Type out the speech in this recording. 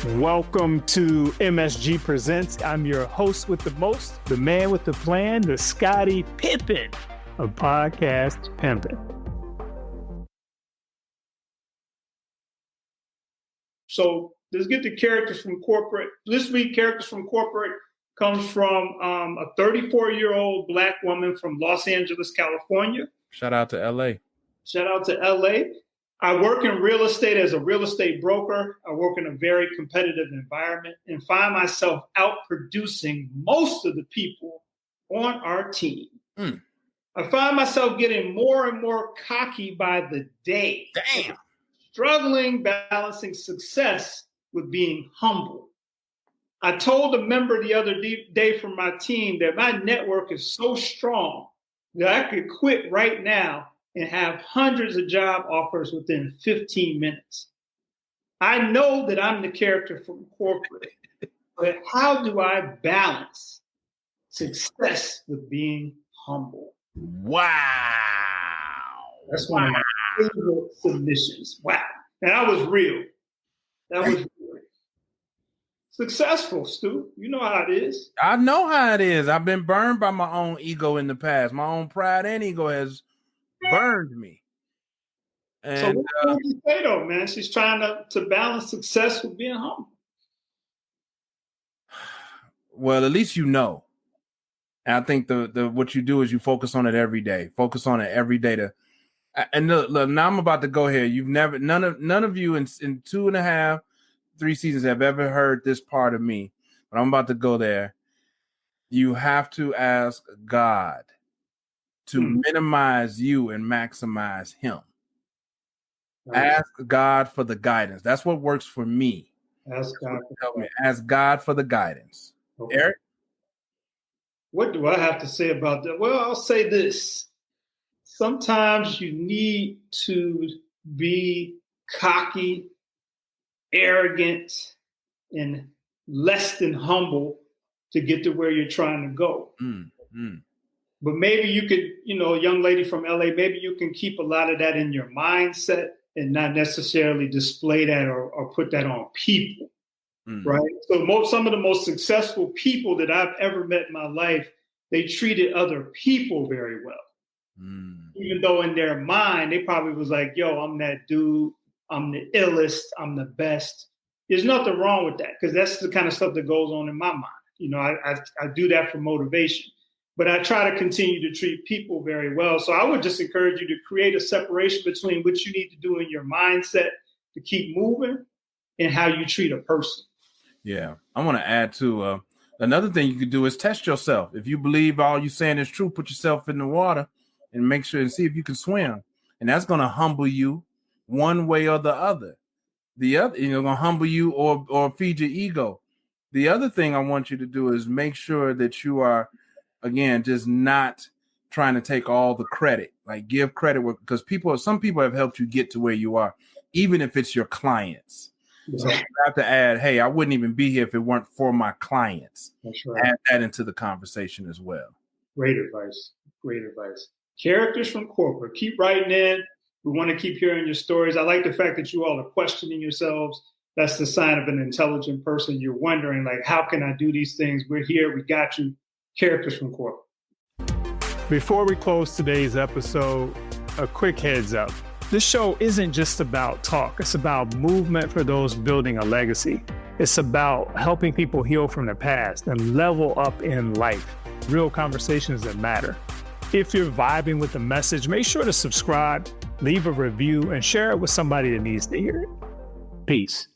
Welcome to MSG Presents. I'm your host with the most, the man with the plan, the Scottie Pippen of podcast pimping. So let's get the characters from corporate. This week, characters from corporate comes from a 34-year-old Black woman from Los Angeles, California. Shout out to LA. Shout out to LA. I work in real estate as a real estate broker. I work in a very competitive environment and find myself out producing most of the people on our team. I find myself getting more and more cocky by the day. Damn. Struggling balancing success with being humble. I told a member the other day from my team that my network is so strong that I could quit right now and have hundreds of job offers within 15 minutes. I know that I'm the character from corporate, but how do I balance success with being humble? Wow. That's one of my favorite submissions. Wow. And that was real. That was real. Successful, Stu. You know how it is. I know how it is. I've been burned by my own ego in the past. My own pride and ego has burned me. And, so what would you say though, man? She's trying to balance success with being humble. Well, at least you know. And I think the what you do is you focus on it every day. Focus on it every day. And look, now I'm about to go here. You've never, none of you in 2.5, 3 seasons have ever heard this part of me. But I'm about to go there. You have to ask God to minimize you and maximize him. Ask God for the guidance. That's what works for me. Ask God. Help me. Ask God for the guidance. Okay. Eric? What do I have to say about that? Well, I'll say this. Sometimes you need to be cocky, arrogant, and less than humble to get to where you're trying to go. But maybe you could, a young lady from LA, maybe you can keep a lot of that in your mindset and not necessarily display that or put that on people, right? So some of the most successful people that I've ever met in my life, they treated other people very well. Even though in their mind, they probably was like, yo, I'm that dude. I'm the illest. I'm the best. There's nothing wrong with that because that's the kind of stuff that goes on in my mind. I do that for motivation. But I try to continue to treat people very well. So I would just encourage you to create a separation between what you need to do in your mindset to keep moving and how you treat a person. Yeah. I want to add to another thing you could do is test yourself. If you believe all you're saying is true, put yourself in the water and make sure and see if you can swim. And that's going to humble you one way or the other. The other, going to humble you or feed your ego. The other thing I want you to do is make sure that you are, again, just not trying to take all the credit, like give credit because some people have helped you get to where you are, even if it's your clients. So you have to add, hey, I wouldn't even be here if it weren't for my clients. That's right. Add that into the conversation as well. Great advice. Great advice. Characters from corporate. Keep writing in. We want to keep hearing your stories. I like the fact that you all are questioning yourselves. That's the sign of an intelligent person. You're wondering, like, how can I do these things? We're here. We got you. Characters from corporate. Before we close today's episode, a quick heads up. This show isn't just about talk. It's about movement for those building a legacy. It's about helping people heal from the past and level up in life. Real conversations that matter. If you're vibing with the message, make sure to subscribe, leave a review, and share it with somebody that needs to hear it. Peace.